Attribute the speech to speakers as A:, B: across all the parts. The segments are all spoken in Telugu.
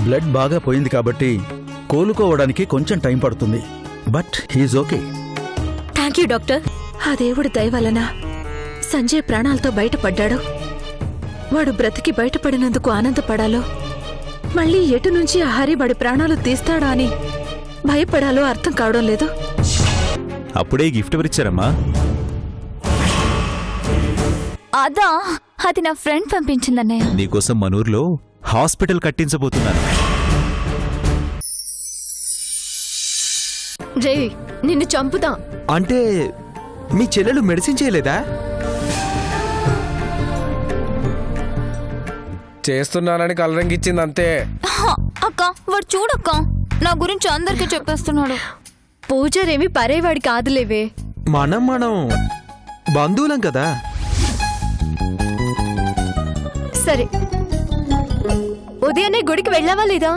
A: బ్లడ్ బాగా పోయింది కాబట్టి కోలుకోవడానికి కొంచెం టైం పడుతుంది. But he's okay.
B: Thank you doctor. ఆ దేవుడి దయ వలన సంజయ్ ప్రాణాలతో బయటపడ్డాడు. వాడు బ్రతికి బయటపడినందుకు ఆనందపడాలో, మళ్ళీ ఎటు నుంచి ఆ హరి వాడి ప్రాణాలు తీస్తాడా అని భయపడాలో అర్థం కావడం లేదు.
C: అప్పుడే గిఫ్ట్ ఎవరిచ్చారమ్మా?
D: అదా, అది నా ఫ్రెండ్ పంపించిందన్నయ్య.
C: నీకోసం మనూర్లో హాస్పిటల్ కట్టించబోతున్నాను.
B: రే, నిన్ను చంపుతా.
E: అంటే మీ చెల్లెలు మెడిసిన్ చేయలేదా?
F: చేస్తున్నానని కలరంగిచ్చింది అంతే.
D: అక్క, వాడు చూడక్క, నా గురించి అందరికీ చెప్పేస్తున్నాడు.
B: పూజారేమి పరేవాడి కాదులేవే.
E: మనం బంధువులం కదా.
B: సరే, ఉదయాన్నే గుడికి వెళ్ళావా లేదా?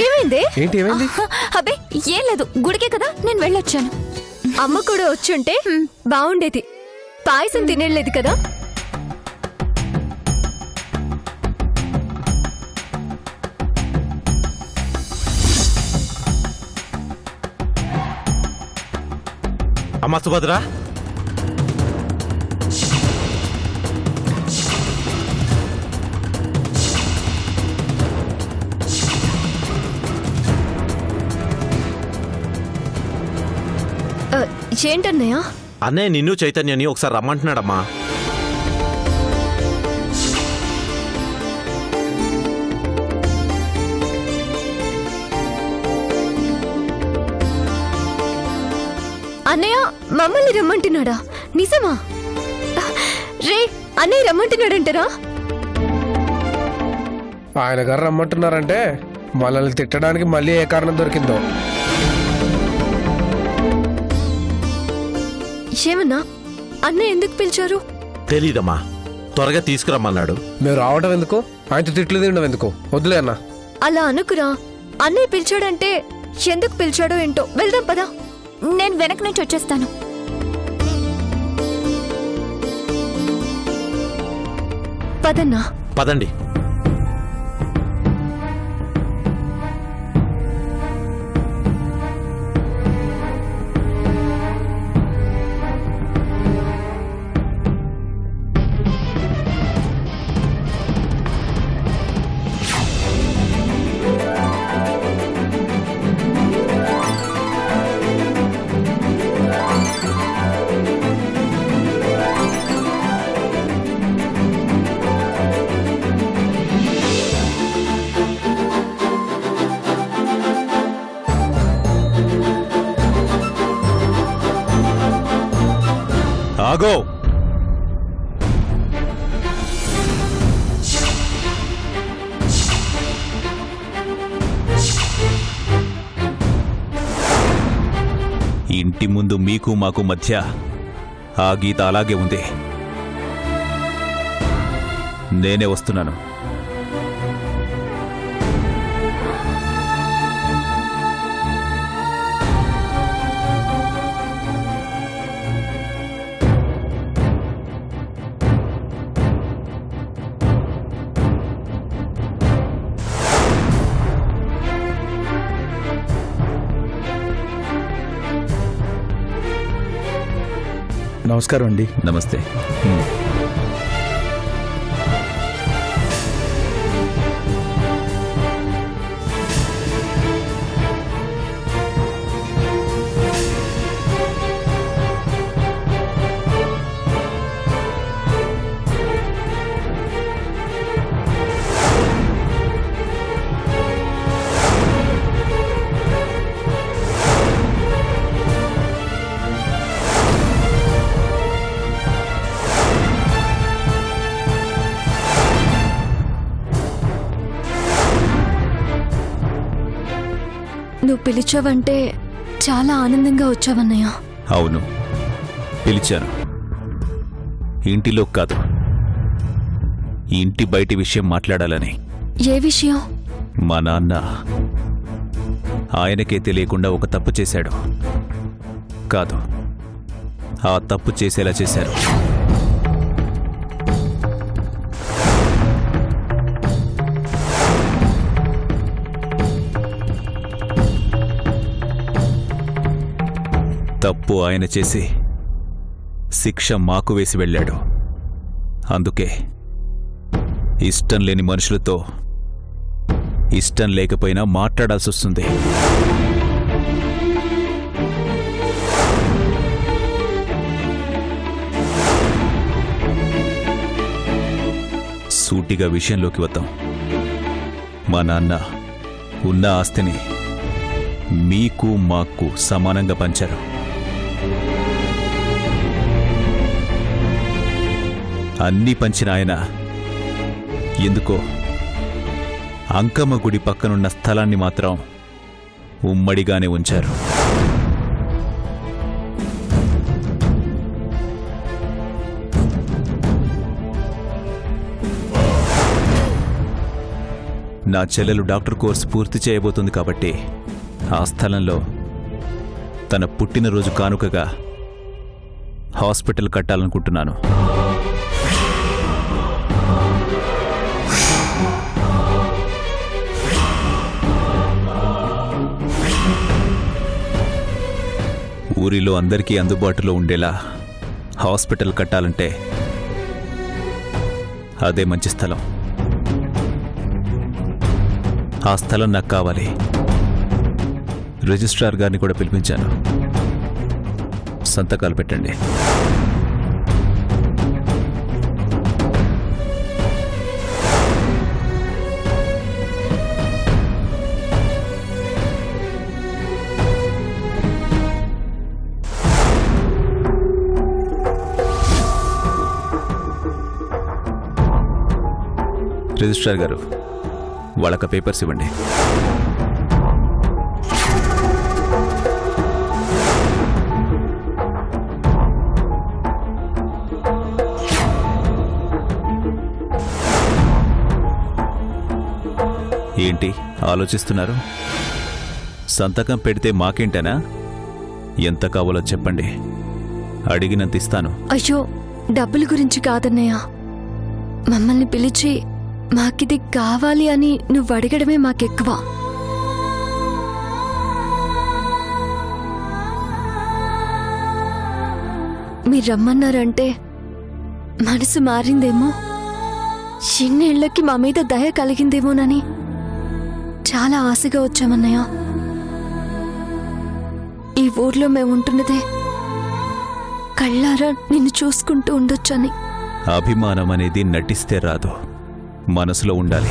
B: ఏమైంది?
F: ఏంటి ఏమైంది?
D: అబ్బే ఏం లేదు, గుడికే కదా నేను వెళ్ళొచ్చాను.
B: అమ్మ కూడా వచ్చుంటే బాగుండేది. పాయసం తినేలేదు కదా.
G: అమ్మా సుభద్ర,
B: ఏంటన్నయ్య?
G: అన్నయ్య నిన్ను చైతన్యని ఒకసారి రమ్మంటున్నాడమ్మా.
B: అన్నయ్య మమ్మల్ని రమ్మంటున్నాడా? నిజమా? రే, అన్నయ్య రమ్మంటున్నాడంటారా?
F: ఆయన గారు రమ్మంటున్నారంటే మనల్ని తిట్టడానికి మళ్ళీ ఏ కారణం దొరికిందో.
B: ఏమన్నా అన్నయ్య ఎందుకు పిలిచారు?
G: తెలీదమ్మా, త్వరగా తీసుకురమ్మన్నాడు.
F: మేము రావడం ఎందుకు, ఆయనతో తిట్లు తినడం ఎందుకు? వద్దులే అన్న.
B: అలా అనుకురా. అన్నయ్య పిలిచాడంటే ఎందుకు పిలిచాడో ఏంటో. వెళ్దాం పదా.
D: నేను వెనక నుంచి వచ్చేస్తాను.
B: పదన్నా.
G: పదండి.
C: ఆగో. ఇంటి ముందు మీకు మాకు మధ్య ఆ గీత అలాగే ఉంది. నేనే వస్తున్నాను.
A: నమస్కారం అండి.
C: నమస్తే.
H: నువ్వు పిలిచావంటే చాలా ఆనందంగా వచ్చావన్నయ్య.
C: అవును, పిలిచాను. ఇంటిలో కాదు, ఇంటి బయటి విషయం మాట్లాడాలని.
H: ఏ విషయం?
C: మా నాన్న ఆయనకే తెలియకుండా ఒక తప్పు చేశాడు. కాదు, ఆ తప్పు చేసేలా చేశారు. తప్పు ఆయన చేసి శిక్ష మాకు వేసి వెళ్ళాడు. అందుకే ఇష్టం లేని మనుషులతో ఇష్టం లేకపోయినా మాట్లాడాల్సి వస్తుంది. సూటిగా విషయంలోకి వద్దాం. మా నాన్న ఉన్న ఆస్తిని మీకు మాకు సమానంగా పంచారు. అన్నీ పంచిన ఆయన ఎందుకో అంకమ్మ గుడి పక్కనున్న స్థలాన్ని మాత్రం ఉమ్మడిగానే ఉంచారు. నా చెల్లెలు డాక్టర్ కోర్సు పూర్తి చేయబోతుంది కాబట్టి ఆ స్థలంలో తన పుట్టినరోజు కానుకగా హాస్పిటల్ కట్టాలనుకుంటున్నాను. ఊరిలో అందరికీ అందుబాటులో ఉండేలా హాస్పిటల్ కట్టాలంటే అదే మంచి స్థలం. ఆ స్థలం నాకు కావాలి. రిజిస్ట్రార్ గారిని కూడా పిలిపించాను. సంతకాలు పెట్టండి. రిజిస్ట్రార్ గారు, వాళ్ళకి పేపర్స్ ఇవ్వండి. ఏంటి ఆలోచిస్తున్నారు? సంతకం పెడితే మాకేంటనా? ఎంత కావాలో చెప్పండి, అడిగినంత ఇస్తాను.
H: అయ్యో, డబ్బుల గురించి కాదన్నయ్య. మమ్మల్ని పిలిచి మాకిది కావాలి అని నువ్వు అడగడమే మాకెక్కువ. మీరు రమ్మన్నారంటే మనసు మారిందేమో, చిన్నేళ్లకి మా మీద దయ కలిగిందేమోనని చాలా ఆశగా వచ్చామన్నయ్య. ఈ ఊర్లో మేము ఉంటున్నదే కళ్ళారా నిన్ను చూసుకుంటూ ఉండొచ్చని.
C: అభిమానం అనేది నటిస్తే రాదు, మనసులో ఉండాలి.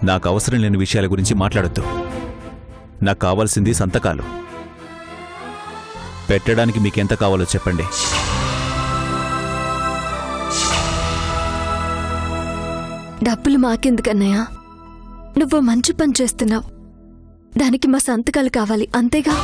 C: నాకు అవసరం లేని విషయాల గురించి మాట్లాడొద్దు. నాకు కావాల్సింది సంతకాలు. పెట్టడానికి మీకెంత కావాలో చెప్పండి.
H: డబ్బులు మాకెందుకన్నయ్య? నువ్వు మంచి పని చేస్తున్నావు, దానికి మా సంతకాలు కావాలి, అంతేగా?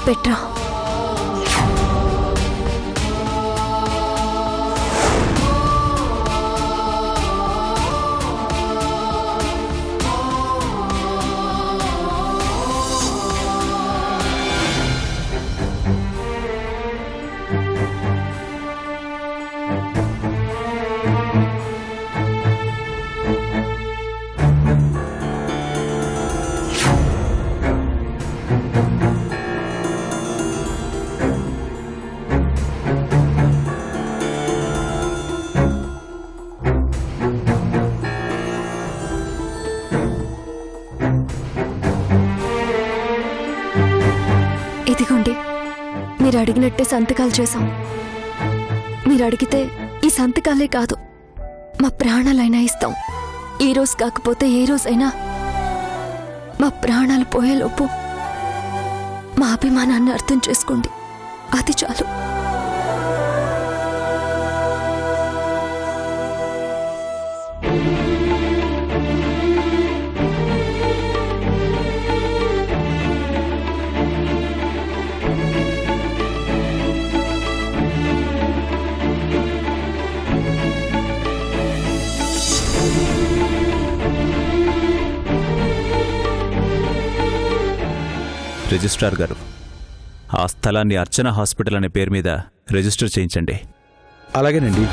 H: పెట్రా. ఇదిగోండి, మీరు అడిగినట్టే సంతకాలు చేశాం. మీరు అడిగితే ఈ సంతకాలే కాదు, మా ప్రాణాలైనా ఇస్తాం. ఈ రోజు కాకపోతే ఏ రోజైనా మా ప్రాణాలు పోయేలోపు మా అభిమానాన్ని అర్థం చేసుకోండి, అది చాలు.
C: రిజిస్ట్రార్ గారు, ఆ స్థలాన్ని అర్చన హాస్పిటల్ అనే పేరు మీద రిజిస్టర్ చేయించండి.
A: అలాగేనండి.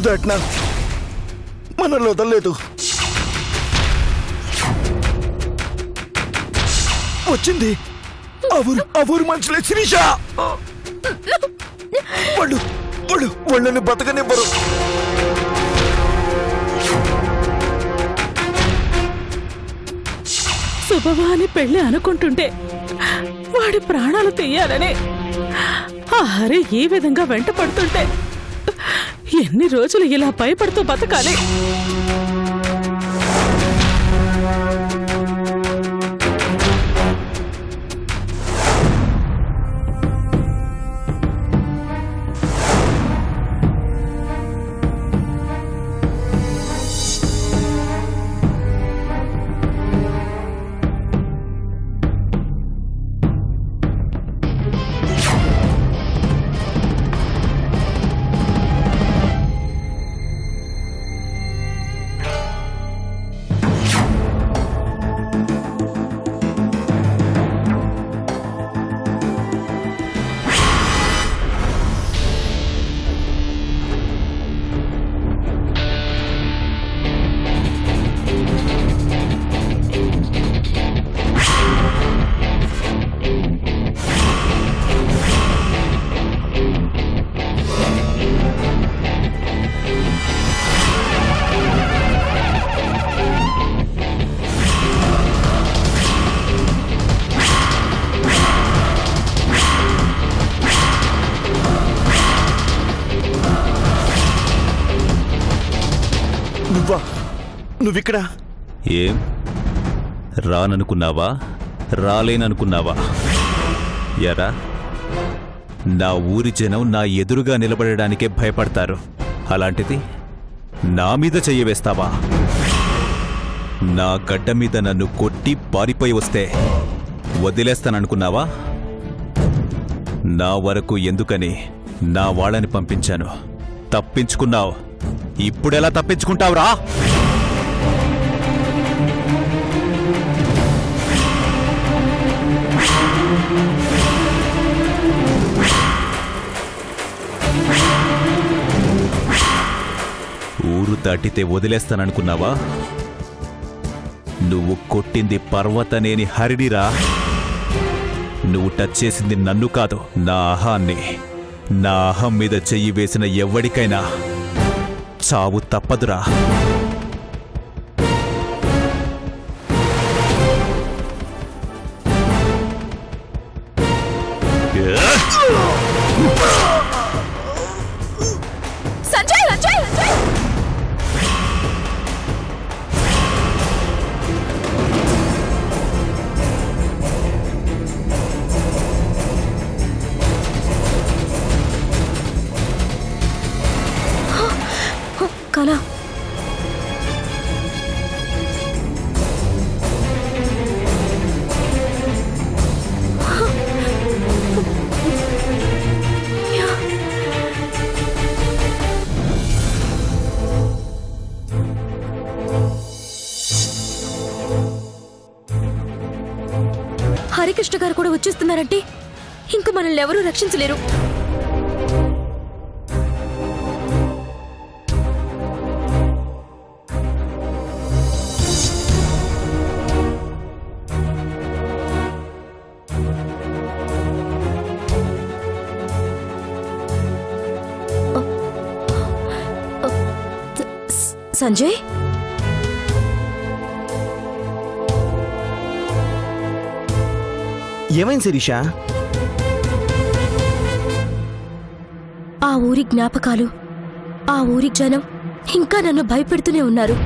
I: దాటినా మనల్ని వదలలేదు. వచ్చింది ఆ ఊరు మనుషులే శిరీష. వాళ్ళని బతకనివ్వరు.
B: శుభవాని పెళ్లి అనుకుంటుంటే వాడి ప్రాణాలు తీయాలని ఆ హరి ఈ విధంగా వెంట పడుతుంటే ఎన్ని రోజులు ఇలా భయపడుతూ బతకాలి?
I: నువ్విక్కడ
C: ఏం రాననుకున్నావా? రాలేననుకున్నావా? ఎరా, నా ఊరి జనం నా ఎదురుగా నిలబడడానికే భయపడతారు. అలాంటిది నా మీద చెయ్యి వేస్తావా? నా గడ్డ మీద నన్ను కొట్టి పారిపోయి వస్తే వదిలేస్తాననుకున్నావా? నా వరకు ఎందుకని నా వాళ్ళని పంపించాను. తప్పించుకున్నావు. ఇప్పుడెలా తప్పించుకుంటావురా? ఊరు దాటితే వదిలేస్తాననుకున్నావా? నువ్వు కొట్టింది పర్వతనేని హరిడిరా. నువ్వు టచ్ చేసింది నన్ను కాదు, నా అహాన్ని. నా అహం మీద చెయ్యి వేసిన ఎవ్వడికైనా చావు తప్పదురా.
B: సంజయ్ సంజయ్ సంజయ్ కళ హరికృష్ణ గారు కూడా వచ్చేస్తున్నారంటే ఇంక మనల్ని ఎవరూ రక్షించలేరు. సంజయ్,
E: ఏమైంది శిరీష?
B: ఆ ఊరి జ్ఞాపకాలు, ఆ ఊరి జనం ఇంకా నన్ను భయపెడుతూనే ఉన్నారు.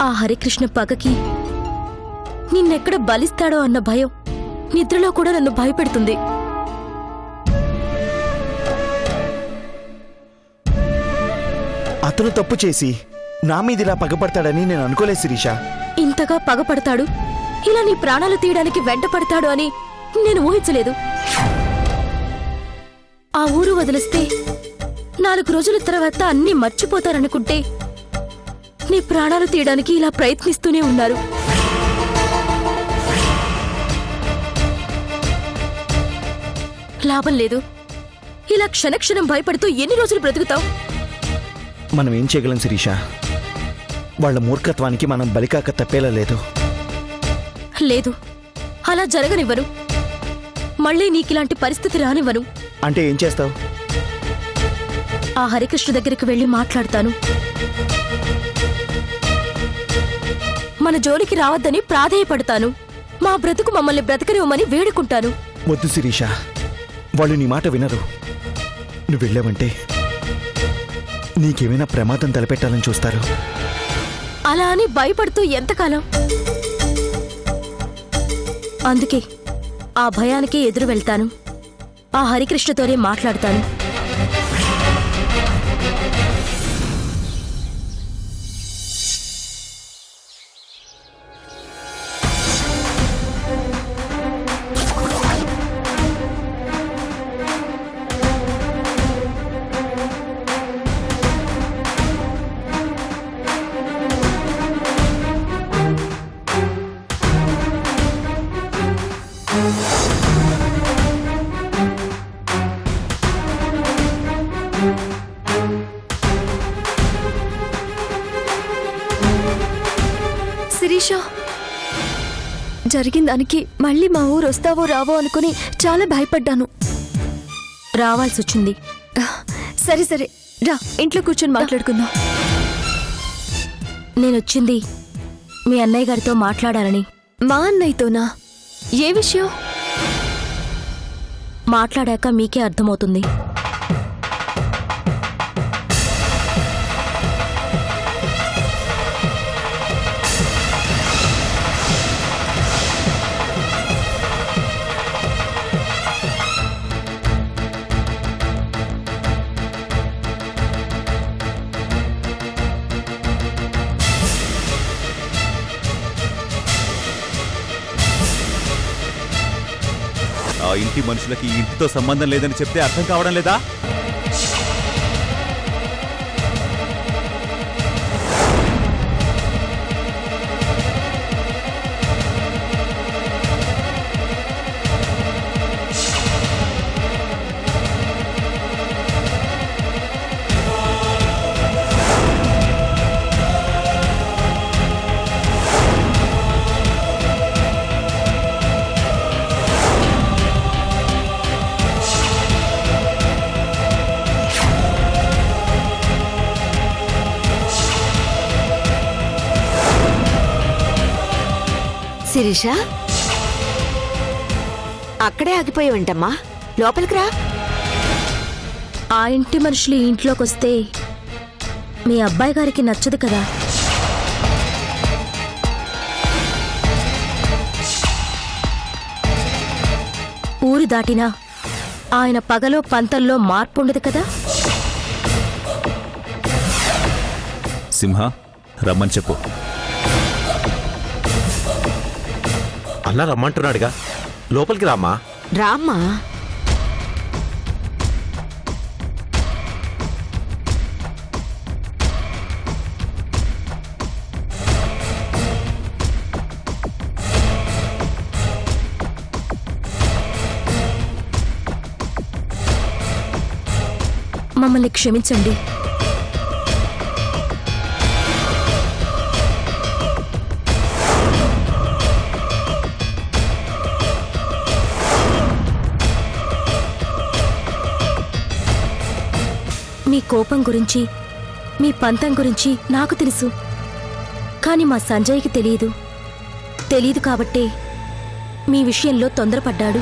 B: ఆ హరికృష్ణ పగకి నిన్నెక్కడ బలిస్తాడో అన్న భయం నిద్రలో కూడా నన్ను భయపెడుతుంది.
I: అతను తప్పు చేసి నా మీద ఇలా పగపడతాడని నేను అనుకోలేదు శిరీష.
B: ఇంతగా పగపడతాడు, ఇలా నీ ప్రాణాలు తీయడానికి వెంటపడతాడు అని నేను ఊహించలేదు. ఆ ఊరు వదిలిస్తే 4 రోజుల తర్వాత అన్నీ మర్చిపోతారనుకుంటే నీ ప్రాణాలు తీయడానికి ఇలా ప్రయత్నిస్తూనే ఉన్నారు. లాభం లేదు. ఇలా క్షణక్షణం భయపడుతూ ఎన్ని రోజులు బ్రతుకుతావు?
I: మనం ఏం చేయగలం శిరీష? వాళ్ళ మూర్ఖత్వానికి మనం బలికాక తప్పేలా లేదు.
B: లేదు, అలా జరగనివ్వను. మళ్ళీ నీకిలాంటి పరిస్థితి రానివ్వను.
I: అంటే ఏం చేస్తావు?
B: ఆ హరికృష్ణ దగ్గరికి వెళ్లి మాట్లాడతాను. మన జోలికి రావద్దని ప్రాధేయపడతాను. మా బ్రతుకు మమ్మల్ని బ్రతకనివ్వమని వేడుకుంటాను.
I: వద్దు శిరీష, వాళ్ళు నీ మాట వినరు. నువ్వు వెళ్ళావంటే నీకేమైనా ప్రమాదం తలపెట్టాలని చూస్తారు.
B: అలా అని భయపడుతూ ఎంతకాలం? అందుకే ఆ భయానికే ఎదురు వెళ్తాను. ఆ హరికృష్ణతోనే మాట్లాడతాను.
H: శిరీష, జరిగిన దానికి మళ్ళీ మా ఊరు వస్తావో రావో అనుకుని చాలా భయపడ్డాను.
B: రావాల్సొచ్చింది.
H: సరే సరే రా, ఇంట్లో కూర్చొని మాట్లాడుకుందాం.
B: నేనొచ్చింది మీ అన్నయ్య గారితో మాట్లాడాలని.
H: మా అన్నయ్యతోనా? ఏ విషయం?
B: మాట్లాడాక మీకే అర్థమవుతుంది.
C: ఆ ఇంటి మనుషులకి ఈ ఇంటితో సంబంధం లేదని చెప్తే అర్థం కావడం లేదా?
J: శిరీష, అక్కడే ఆగిపోయావంటమ్మా, లోపలికి రా.
B: ఆ ఇంటి మనుషులు ఈ ఇంట్లోకొస్తే మీ అబ్బాయి గారికి నచ్చదు కదా. ఊరు దాటినా ఆయన పగలో పంతల్లో మార్పు ఉండదు కదా.
C: సింహ, రమ్మని చెప్పు.
G: అన్న రమ్మంటున్నాడుగా, లోపలికి రామ్మా.
J: రామ్మా.
B: మమ్మల్ని క్షమించండి. మీ కోపం గురించి మీ పంతం గురించి నాకు తెలుసు, కానీ మా సంజయ్కి తెలీదు కాబట్టే మీ విషయంలో తొందరపడ్డాడు.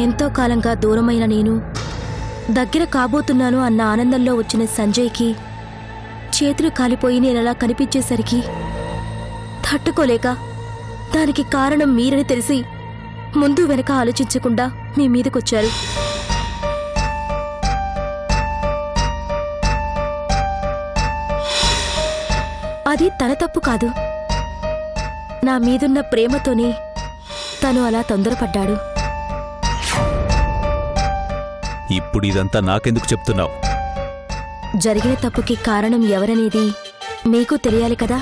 B: ఎంతో కాలంగా దూరమైన నేను దగ్గర కాబోతున్నాను అన్న ఆనందంలో వచ్చిన సంజయ్కి చేతులు కాలిపోయి నేనలా కనిపించేసరికి తట్టుకోలేక దానికి కారణం మీరని తెలిసి ముందు వెనక ఆలోచించకుండా మీ మీదకొచ్చారు. అది తన తప్పు కాదు, నా మీదున్న ప్రేమతోనే తను అలా తొందరపడ్డాడు.
C: ఇప్పుడు ఇదంతా నాకెందుకు చెప్తున్నావు?
B: జరిగిన తప్పుకి కారణం ఎవరనేది మీకు తెలియాలి కదా.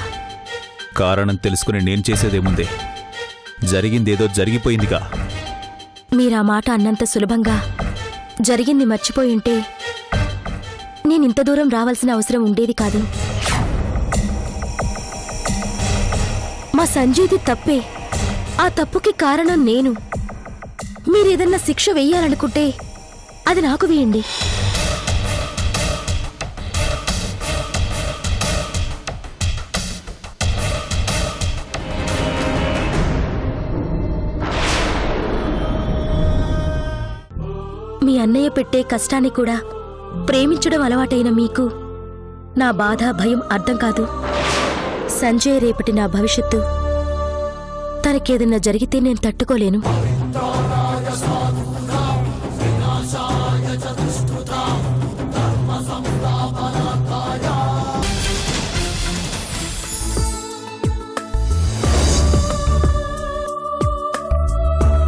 C: కారణం తెలుసుకుని నేను చేసేదేముందే? జరిగిందేదో జరిగిపోయిందిగా.
B: మీరా మాట అన్నంత సులభంగా జరిగింది మర్చిపోయింటే నేనింత దూరం రావాల్సిన అవసరం ఉండేది కాదు. మా సంజయ్ది తప్పే, ఆ తప్పుకి కారణం నేను. మీరేదన్నా శిక్ష వెయ్యాలనుకుంటే అది నాకు వేయండి. మీ అన్నయ్య పెట్టే కష్టాన్ని కూడా ప్రేమించడం అలవాటైన మీకు నా బాధ భయం అర్థం కాదు. సంజయ్ రేపటి నా భవిష్యత్తు, తనకేదన్నా జరిగితే నేను తట్టుకోలేను.